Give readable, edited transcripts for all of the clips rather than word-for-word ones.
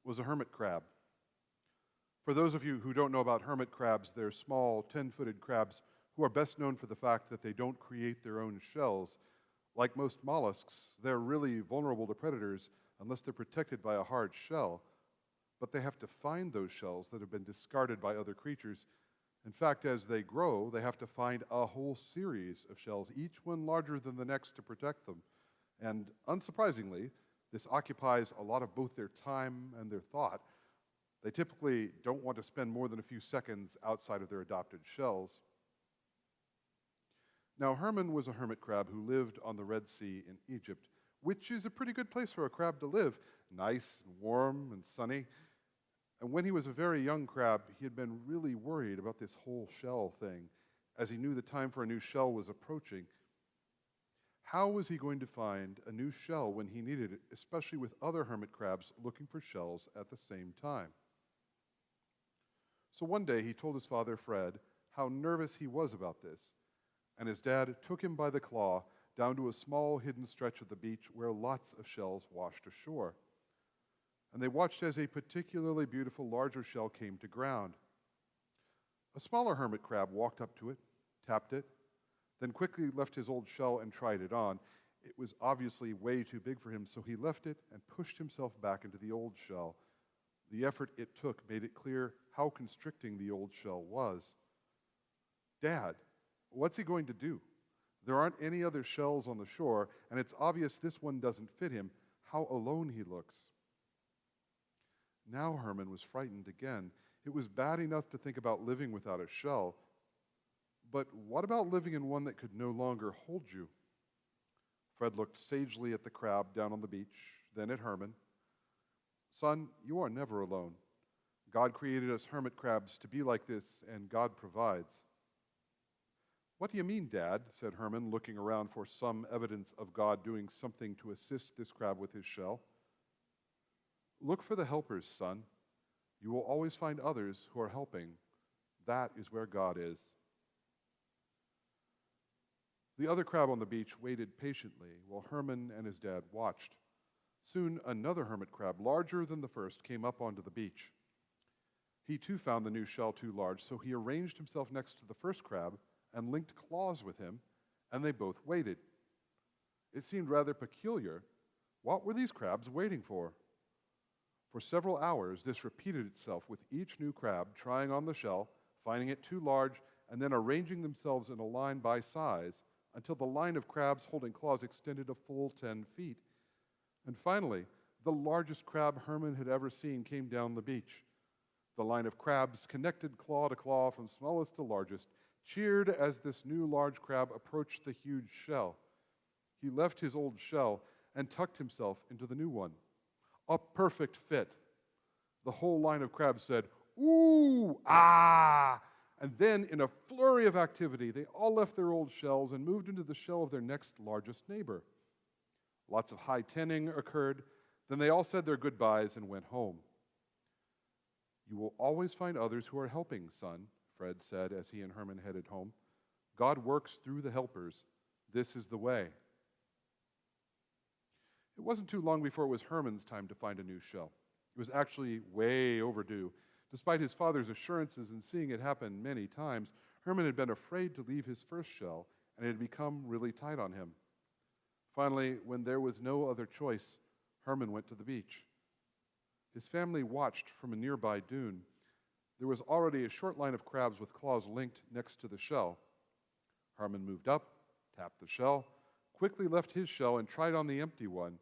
was a hermit crab. For those of you who don't know about hermit crabs, they're small, 10-footed crabs who are best known for the fact that they don't create their own shells. Like most mollusks, they're really vulnerable to predators unless they're protected by a hard shell. But they have to find those shells that have been discarded by other creatures. In fact, as they grow, they have to find a whole series of shells, each one larger than the next, to protect them. And unsurprisingly, this occupies a lot of both their time and their thought. They typically don't want to spend more than a few seconds outside of their adopted shells. Now, Herman was a hermit crab who lived on the Red Sea in Egypt, which is a pretty good place for a crab to live, nice and warm and sunny. And when he was a very young crab, he had been really worried about this whole shell thing, as he knew the time for a new shell was approaching. How was he going to find a new shell when he needed it, especially with other hermit crabs looking for shells at the same time? So one day he told his father, Fred, how nervous he was about this, and his dad took him by the claw down to a small hidden stretch of the beach where lots of shells washed ashore. And they watched as a particularly beautiful larger shell came to ground. A smaller hermit crab walked up to it, tapped it, then quickly left his old shell and tried it on. It was obviously way too big for him, so he left it and pushed himself back into the old shell. The effort it took made it clear how constricting the old shell was. Dad, what's he going to do? There aren't any other shells on the shore, and it's obvious this one doesn't fit him. How alone he looks. Now Herman was frightened again. It was bad enough to think about living without a shell, but what about living in one that could no longer hold you? Fred looked sagely at the crab down on the beach, then at Herman. Son, you are never alone. God created us hermit crabs to be like this, and God provides. What do you mean, Dad? Said Herman, looking around for some evidence of God doing something to assist this crab with his shell. Look for the helpers, son. You will always find others who are helping. That is where God is. The other crab on the beach waited patiently while Herman and his dad watched. Soon another hermit crab, larger than the first, came up onto the beach. He too found the new shell too large, so he arranged himself next to the first crab and linked claws with him, and they both waited. It seemed rather peculiar. What were these crabs waiting for? For several hours, this repeated itself with each new crab trying on the shell, finding it too large, and then arranging themselves in a line by size until the line of crabs holding claws extended a full 10 feet. And finally, the largest crab Herman had ever seen came down the beach. The line of crabs, connected claw to claw from smallest to largest, cheered as this new large crab approached the huge shell. He left his old shell and tucked himself into the new one. A perfect fit. The whole line of crabs said, "Ooh, ah!" And then, in a flurry of activity, they all left their old shells and moved into the shell of their next largest neighbor. Lots of high-tenning occurred. Then they all said their goodbyes and went home. You will always find others who are helping, son, Fred said as he and Herman headed home. God works through the helpers. This is the way. It wasn't too long before it was Herman's time to find a new shell. It was actually way overdue. Despite his father's assurances and seeing it happen many times, Herman had been afraid to leave his first shell, and it had become really tight on him. Finally, when there was no other choice, Herman went to the beach. His family watched from a nearby dune. There was already a short line of crabs with claws linked next to the shell. Herman moved up, tapped the shell, quickly left his shell and tried on the empty one.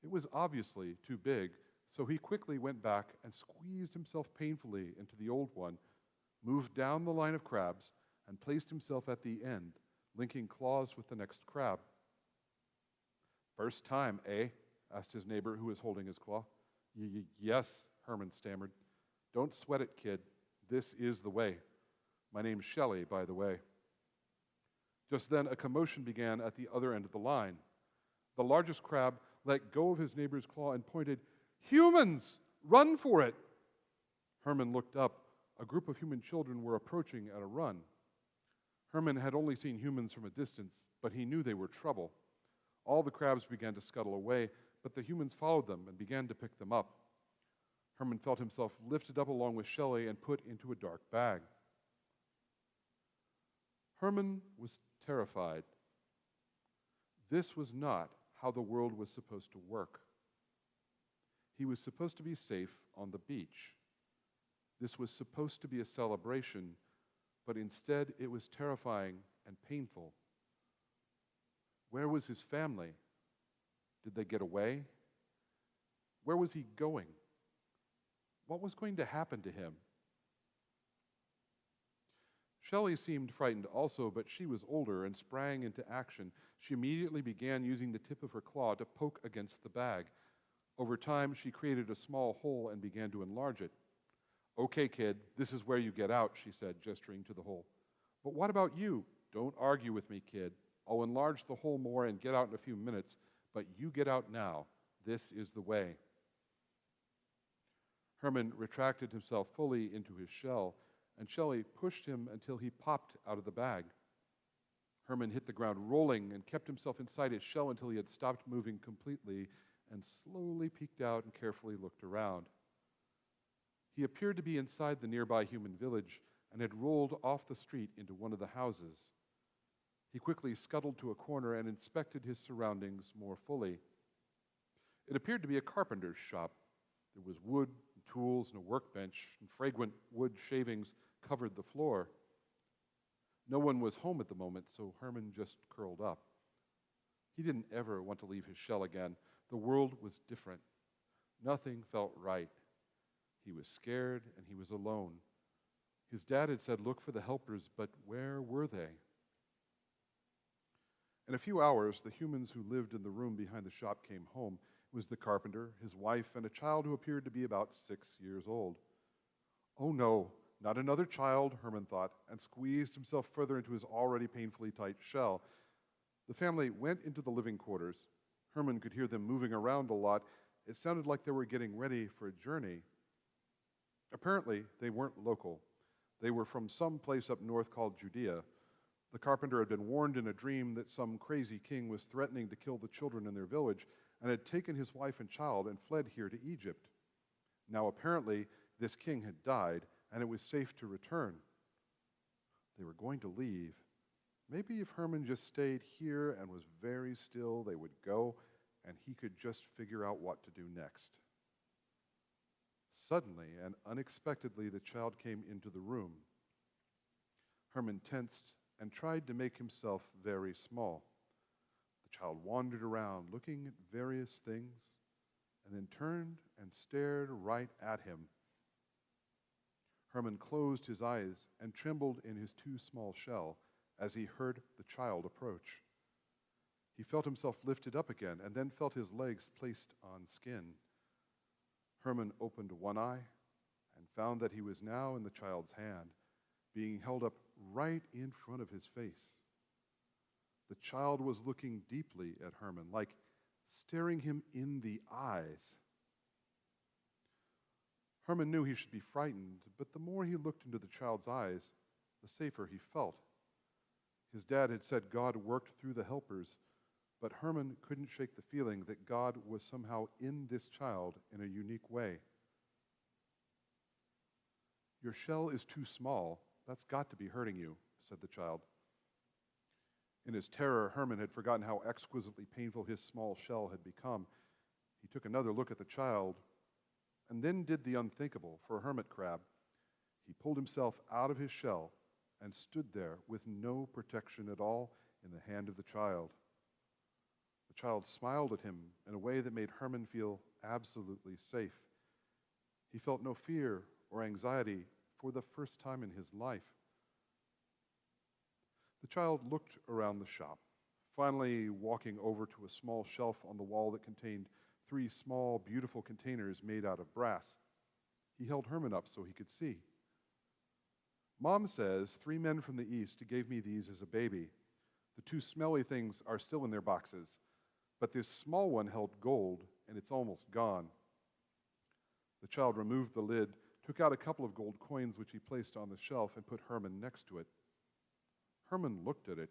It was obviously too big, so he quickly went back and squeezed himself painfully into the old one, moved down the line of crabs, and placed himself at the end, linking claws with the next crab. First time, eh? Asked his neighbor who was holding his claw. Yes, Herman stammered. Don't sweat it, kid. This is the way. My name's Shelley, by the way. Just then, a commotion began at the other end of the line. The largest crab let go of his neighbor's claw and pointed, "Humans! Run for it!" Herman looked up. A group of human children were approaching at a run. Herman had only seen humans from a distance, but he knew they were trouble. All the crabs began to scuttle away, but the humans followed them and began to pick them up. Herman felt himself lifted up along with Shelley and put into a dark bag. Herman was terrified. This was not how the world was supposed to work. He was supposed to be safe on the beach. This was supposed to be a celebration, but instead it was terrifying and painful. Where was his family? Did they get away? Where was he going? What was going to happen to him? Shelley seemed frightened also, but she was older and sprang into action. She immediately began using the tip of her claw to poke against the bag. Over time, she created a small hole and began to enlarge it. "Okay, kid, this is where you get out," she said, gesturing to the hole. "But what about you? Don't argue with me, kid. I'll enlarge the hole more and get out in a few minutes, but you get out now. This is the way." Herman retracted himself fully into his shell, and Shelley pushed him until he popped out of the bag. Herman hit the ground rolling and kept himself inside his shell until he had stopped moving completely and slowly peeked out and carefully looked around. He appeared to be inside the nearby human village and had rolled off the street into one of the houses. He quickly scuttled to a corner and inspected his surroundings more fully. It appeared to be a carpenter's shop. There was wood, and tools, and a workbench, and fragrant wood shavings covered the floor. No one was home at the moment, so Herman just curled up. He didn't ever want to leave his shell again. The world was different. Nothing felt right. He was scared and he was alone. His dad had said, "Look for the helpers," but where were they? In a few hours, the humans who lived in the room behind the shop came home. It was the carpenter, his wife, and a child who appeared to be about 6 years old. "Oh no, not another child," Herman thought, and squeezed himself further into his already painfully tight shell. The family went into the living quarters. Herman could hear them moving around a lot. It sounded like they were getting ready for a journey. Apparently, they weren't local. They were from some place up north called Judea. The carpenter had been warned in a dream that some crazy king was threatening to kill the children in their village and had taken his wife and child and fled here to Egypt. Now, apparently, this king had died, and it was safe to return. They were going to leave. Maybe if Herman just stayed here and was very still, they would go, and he could just figure out what to do next. Suddenly and unexpectedly, the child came into the room. Herman tensed and tried to make himself very small. The child wandered around, looking at various things, and then turned and stared right at him. Herman closed his eyes and trembled in his too small shell as he heard the child approach. He felt himself lifted up again and then felt his legs placed on skin. Herman opened one eye and found that he was now in the child's hand, being held up right in front of his face. The child was looking deeply at Herman, like staring him in the eyes. Herman knew he should be frightened, but the more he looked into the child's eyes, the safer he felt. His dad had said God worked through the helpers, but Herman couldn't shake the feeling that God was somehow in this child in a unique way. "Your shell is too small. That's got to be hurting you," said the child. In his terror, Herman had forgotten how exquisitely painful his small shell had become. He took another look at the child and then did the unthinkable for a hermit crab. He pulled himself out of his shell and stood there with no protection at all in the hand of the child. The child smiled at him in a way that made Herman feel absolutely safe. He felt no fear or anxiety for the first time in his life. The child looked around the shop, finally walking over to a small shelf on the wall that contained 3 small, beautiful containers made out of brass. He held Herman up so he could see. "Mom says 3 men from the east gave me these as a baby. The 2 smelly things are still in their boxes, but this small one held gold, and it's almost gone." The child removed the lid, took out a couple of gold coins which he placed on the shelf, and put Herman next to it. Herman looked at it.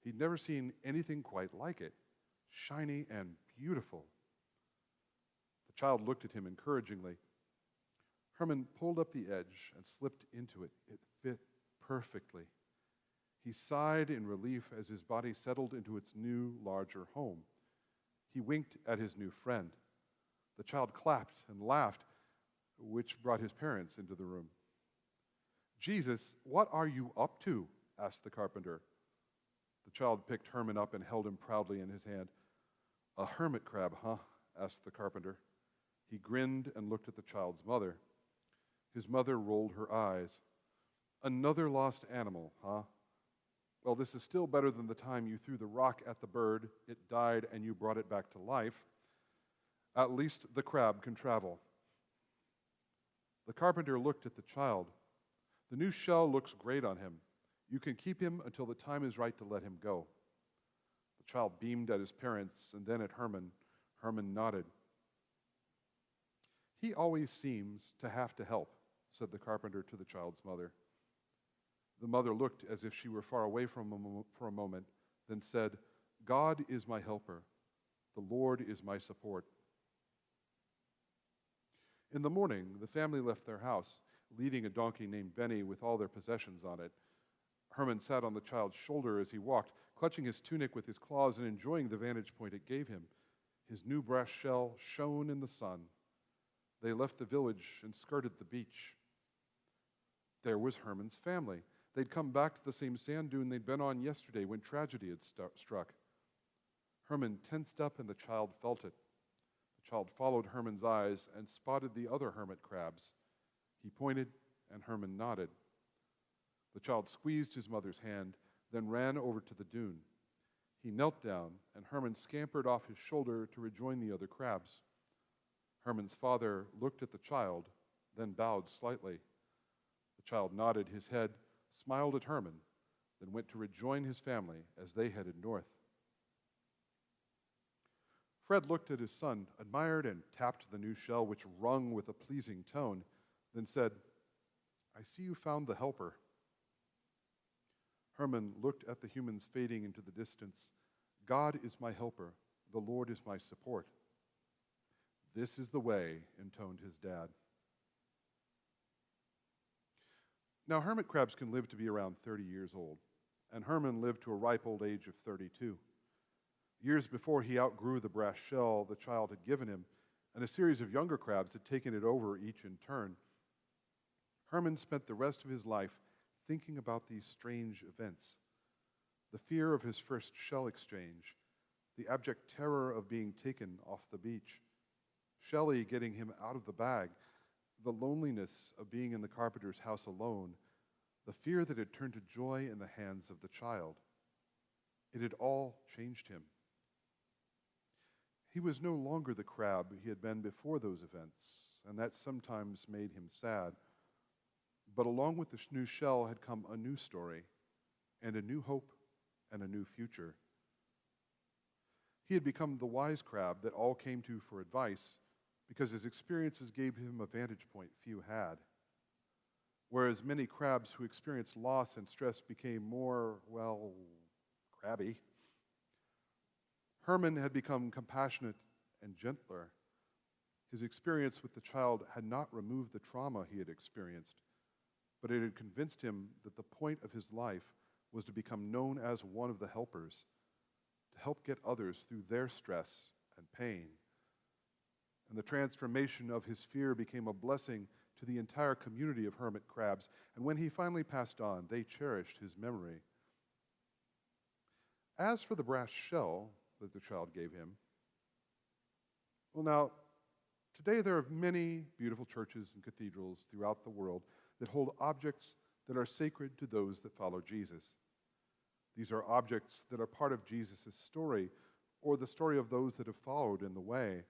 He'd never seen anything quite like it, shiny and beautiful. The child looked at him encouragingly. Herman pulled up the edge and slipped into it. It fit perfectly. He sighed in relief as his body settled into its new, larger home. He winked at his new friend. The child clapped and laughed, which brought his parents into the room. "Jesus, what are you up to?" asked the carpenter. The child picked Herman up and held him proudly in his hand. "A hermit crab, huh?" asked the carpenter. He grinned and looked at the child's mother. His mother rolled her eyes. "Another lost animal, huh? Well, this is still better than the time you threw the rock at the bird, it died, and you brought it back to life. At least the crab can travel." The carpenter looked at the child. "The new shell looks great on him. You can keep him until the time is right to let him go." The child beamed at his parents and then at Herman. Herman nodded. "He always seems to have to help," said the carpenter to the child's mother. The mother looked as if she were far away from him for a moment, then said, "God is my helper. The Lord is my support." In the morning, the family left their house, leading a donkey named Benny with all their possessions on it. Herman sat on the child's shoulder as he walked, clutching his tunic with his claws and enjoying the vantage point it gave him. His new brass shell shone in the sun. They left the village and skirted the beach. There was Herman's family. They'd come back to the same sand dune they'd been on yesterday when tragedy had struck. Herman tensed up and the child felt it. The child followed Herman's eyes and spotted the other hermit crabs. He pointed and Herman nodded. The child squeezed his mother's hand, then ran over to the dune. He knelt down and Herman scampered off his shoulder to rejoin the other crabs. Herman's father looked at the child, then bowed slightly. The child nodded his head, smiled at Herman, then went to rejoin his family as they headed north. Fred looked at his son, admired and tapped the new shell, which rung with a pleasing tone, then said, "I see you found the helper." Herman looked at the humans fading into the distance. "God is my helper. The Lord is my support." "This is the way," intoned his dad. Now, hermit crabs can live to be around 30 years old, and Herman lived to a ripe old age of 32. Years before he outgrew the brass shell the child had given him, and a series of younger crabs had taken it over each in turn, Herman spent the rest of his life thinking about these strange events. The fear of his first shell exchange, the abject terror of being taken off the beach, Shelley getting him out of the bag, the loneliness of being in the carpenter's house alone, the fear that had turned to joy in the hands of the child. It had all changed him. He was no longer the crab he had been before those events, and that sometimes made him sad. But along with the new shell had come a new story, and a new hope, and a new future. He had become the wise crab that all came to for advice, because his experiences gave him a vantage point few had. Whereas many crabs who experienced loss and stress became more, well, crabby, Herman had become compassionate and gentler. His experience with the child had not removed the trauma he had experienced, but it had convinced him that the point of his life was to become known as one of the helpers, to help get others through their stress and pain. And the transformation of his fear became a blessing to the entire community of hermit crabs, and when he finally passed on, they cherished his memory. As for the brass shell that the child gave him, well, now, today there are many beautiful churches and cathedrals throughout the world that hold objects that are sacred to those that follow Jesus. These are objects that are part of Jesus' story, or the story of those that have followed in the way.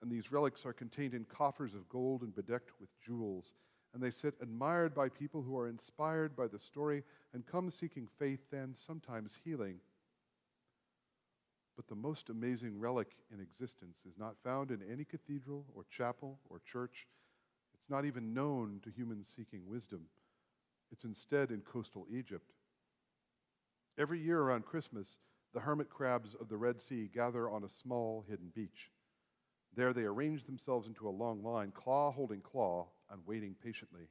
And these relics are contained in coffers of gold and bedecked with jewels, and they sit admired by people who are inspired by the story and come seeking faith and sometimes healing. But the most amazing relic in existence is not found in any cathedral or chapel or church. It's not even known to humans seeking wisdom. It's instead in coastal Egypt. Every year around Christmas, the hermit crabs of the Red Sea gather on a small hidden beach. There they arrange themselves into a long line, claw holding claw, and waiting patiently.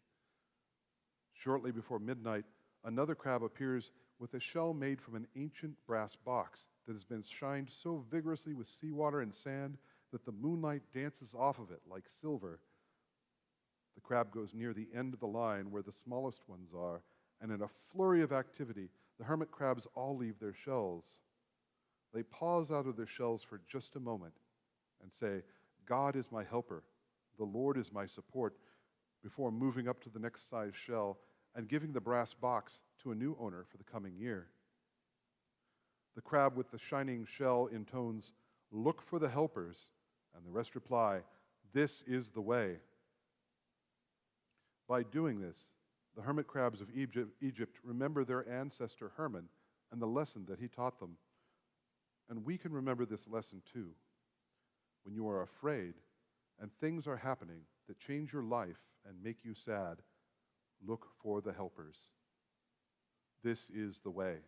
Shortly before midnight, another crab appears with a shell made from an ancient brass box that has been shined so vigorously with seawater and sand that the moonlight dances off of it like silver. The crab goes near the end of the line where the smallest ones are, and in a flurry of activity, the hermit crabs all leave their shells. They pause out of their shells for just a moment and say, "God is my helper, the Lord is my support," before moving up to the next size shell and giving the brass box to a new owner for the coming year. The crab with the shining shell intones, "Look for the helpers," and the rest reply, "This is the way." By doing this, the hermit crabs of Egypt remember their ancestor Herman and the lesson that he taught them. And we can remember this lesson too. When you are afraid and things are happening that change your life and make you sad, look for the helpers. This is the way.